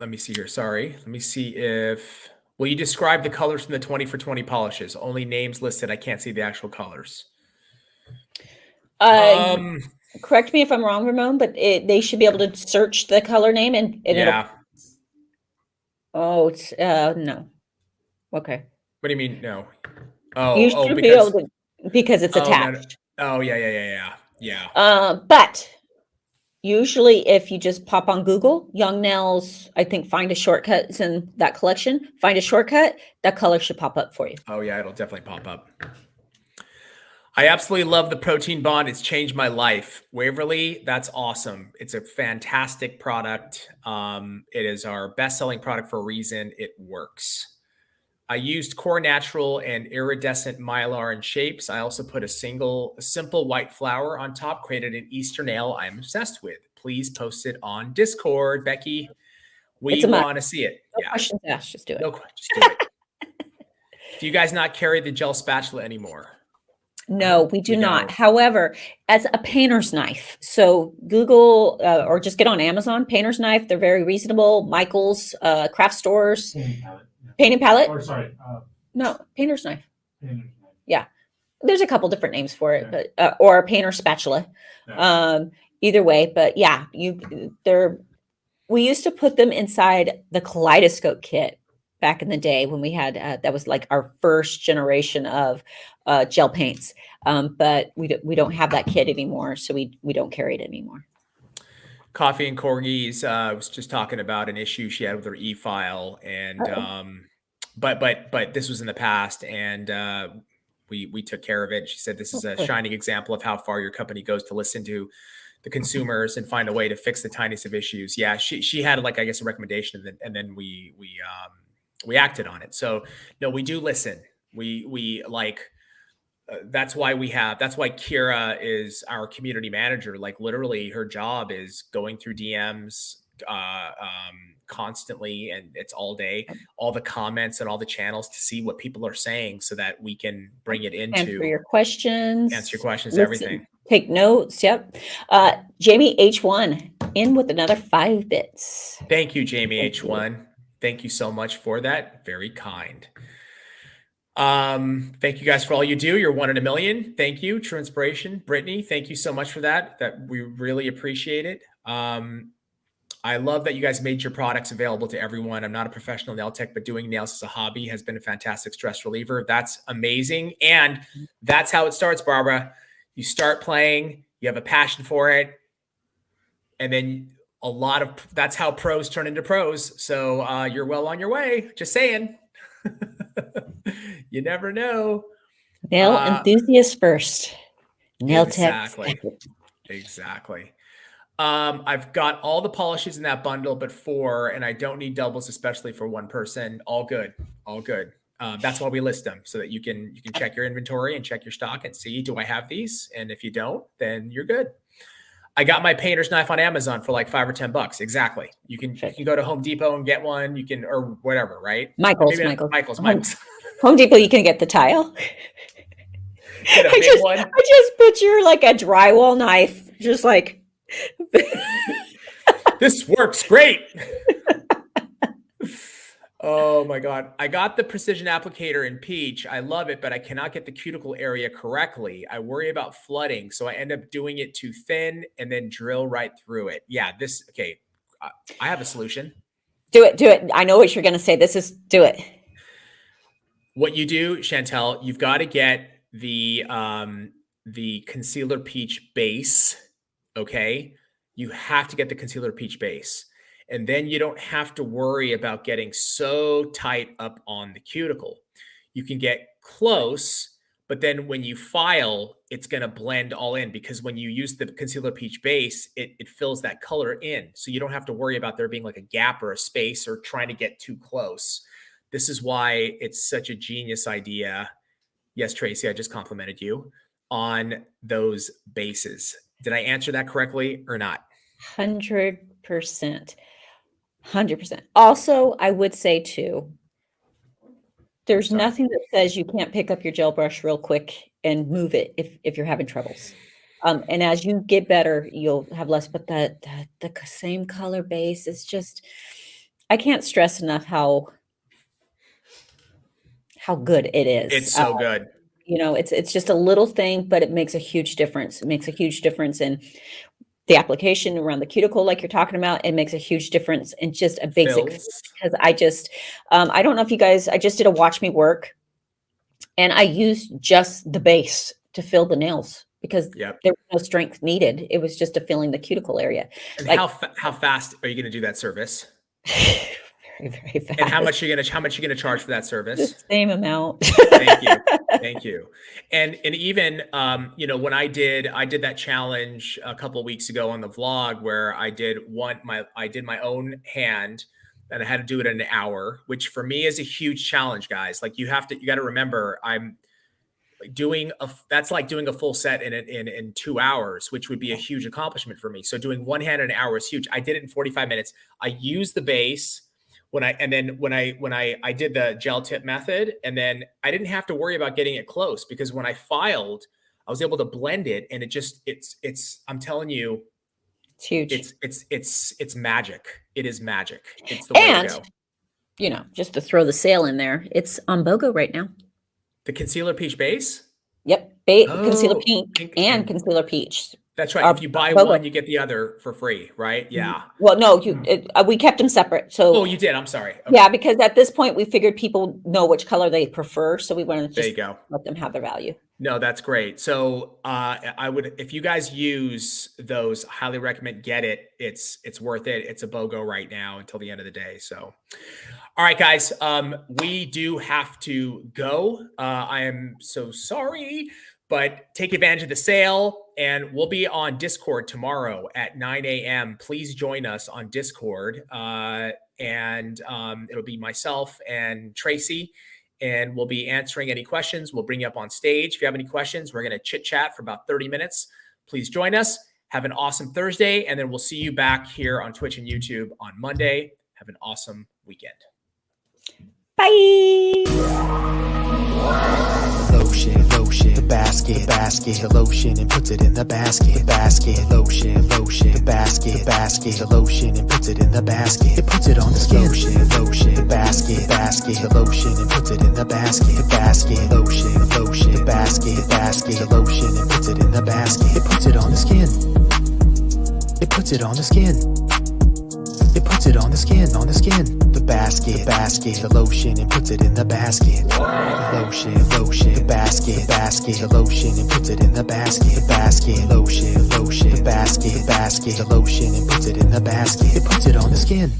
Let me see here. Sorry. Let me see if... Will you describe the colors from the 20 for 20 polishes? Only names listed. I can't see the actual colors. Correct me if I'm wrong, Ramon, but they should be able to search the color name and yeah. It's no. Okay. What do you mean no? You should be able to, because it's attached. No. Oh yeah. But usually if you just pop on Google, Young Nails, I think find a shortcut is in that collection. Find a shortcut, that color should pop up for you. Oh yeah, it'll definitely pop up. I absolutely love the protein bond. It's changed my life. Waverly, that's awesome. It's a fantastic product. It is our best-selling product for a reason. It works. I used Core Natural and iridescent mylar in shapes. I also put a simple white flower on top, created an Easter nail I'm obsessed with. Please post it on Discord, Becky. We want to see it. No questions asked. Just do it. No questions. Just do it. Do you guys not carry the gel spatula anymore? No, we do not. However, as a painter's knife, so Google or just get on Amazon, painter's knife. They're very reasonable. Michael's, craft stores. Painting palette. Painting palette? Or sorry. No, painter's knife. Painter's knife. Yeah. There's a couple different names for it, Yeah. but or a painter spatula. Yeah. Either way, but yeah, we used to put them inside the kaleidoscope kit back in the day when we had that was like our first generation of gel paints. But we don't have that kit anymore, so we don't carry it anymore. Coffee and Corgis was just talking about an issue she had with her e-file, and but this was in the past, and we took care of it. She said this is a shining example of how far your company goes to listen to the consumers and find a way to fix the tiniest of issues. Yeah, she had like, I guess, a recommendation, and then we acted on it. So no, we do listen. We like. That's why Kira is our community manager. Like literally her job is going through DMs constantly, and it's all day, all the comments and all the channels to see what people are saying so that we can bring it into Answer your questions, listen, everything. Take notes. Yep. Jamie H1 in with another 5 bits. Thank you, Jamie H1. Thank you so much for that. Very kind. Thank you guys for all you do. You're 1 in a million. Thank you. True Inspiration. Brittany, thank you so much for that. We really appreciate it. I love that you guys made your products available to everyone. I'm not a professional nail tech, but doing nails as a hobby has been a fantastic stress reliever. That's amazing. And that's how it starts, Barbara. You start playing, you have a passion for it. And then that's how pros turn into pros. So you're well on your way. Just saying. You never know. Nail enthusiast first. Nail tech. Exactly. I've got all the polishes in that bundle, but 4, and I don't need doubles, especially for one person. All good. That's why we list them, so that you can check your inventory and check your stock and see, do I have these? And if you don't, then you're good. I got my painter's knife on Amazon for like $5 or $10. Exactly. You can go to Home Depot and get one. You can, or whatever, right? Michael's. Home Depot, you can get the tile. Get a big one. I just picture like a drywall knife, just like. This works great. Oh my God. I got the precision applicator in peach. I love it, but I cannot get the cuticle area correctly. I worry about flooding, so I end up doing it too thin and then drill right through it. Yeah, okay. I have a solution. Do it. I know what you're going to say. Do it. What you do, Chantel, you've got to get the concealer peach base. Okay. You have to get the concealer peach base. And then you don't have to worry about getting so tight up on the cuticle. You can get close, but then when you file, it's going to blend all in, because when you use the concealer peach base, it fills that color in. So you don't have to worry about there being like a gap or a space or trying to get too close. This is why it's such a genius idea. Yes, Tracy, I just complimented you on those bases. Did I answer that correctly or not? 100%. 100%. Also, I would say too, there's nothing that says you can't pick up your gel brush real quick and move it if you're having troubles. And as you get better, you'll have less. But the same color base is just, I can't stress enough how good it is. It's so good. It's just a little thing, but it makes a huge difference. It makes a huge difference in the application around the cuticle, like you're talking about. It makes a huge difference in just a basic, because I don't know if you guys, I just did a watch me work, and I used just the base to fill the nails because there was no strength needed. It was just a filling the cuticle area. And how fast are you going to do that service? Very, very fast. And how much are you going to charge for that service? The same amount. Thank you. And even when I did that challenge a couple of weeks ago on the vlog, where I did my own hand, and I had to do it in an hour, which for me is a huge challenge, guys. Like you got to remember, I'm that's like doing a full set in 2 hours, which would be a huge accomplishment for me. So doing one hand in an hour is huge. I did it in 45 minutes. I used the base. When I did the gel tip method, and then I didn't have to worry about getting it close, because when I filed, I was able to blend it, and it's I'm telling you, it's huge. It's magic. It is magic. It's the way to go. Just to throw the sale in there, it's on BOGO right now. The concealer peach base? Yep. Concealer Oh, pink pink and and- concealer peach. That's right. If you buy BOGO. one, you get the other for free, right? Yeah. Well, no, we kept them separate. So Oh, you did. I'm sorry. Okay. yeah, because at this point we figured people know which color they prefer, so we wanted to There you just go. let them have their value. No, that's great. So I would, if you guys use those, highly recommend get it. It's worth it. It's a BOGO right now until the end of the day. So, all right, guys, we do have to go. I am so sorry, but take advantage of the sale, and we'll be on Discord tomorrow at 9 a.m. Please join us on Discord, and it'll be myself and Tracy. And we'll be answering any questions. We'll bring you up on stage. If you have any questions, we're going to chit chat for about 30 minutes. Please join us. Have an awesome Thursday. And then we'll see you back here on Twitch and YouTube on Monday. Have an awesome weekend. Bye. Lotion, the basket, the lotion and puts it in the basket, lotion, the basket, the lotion and puts it in the basket, it puts it on the skin, lotion, the basket, the lotion and puts it in the basket, lotion, the basket, the lotion and puts it in the basket, it puts it on the skin, it puts it on the skin. It puts it on the skin, the basket, the lotion and puts it in the basket. Lotion, the basket, the lotion and puts it in the basket, lotion, the basket, the lotion and puts it in the basket. It puts it on the skin.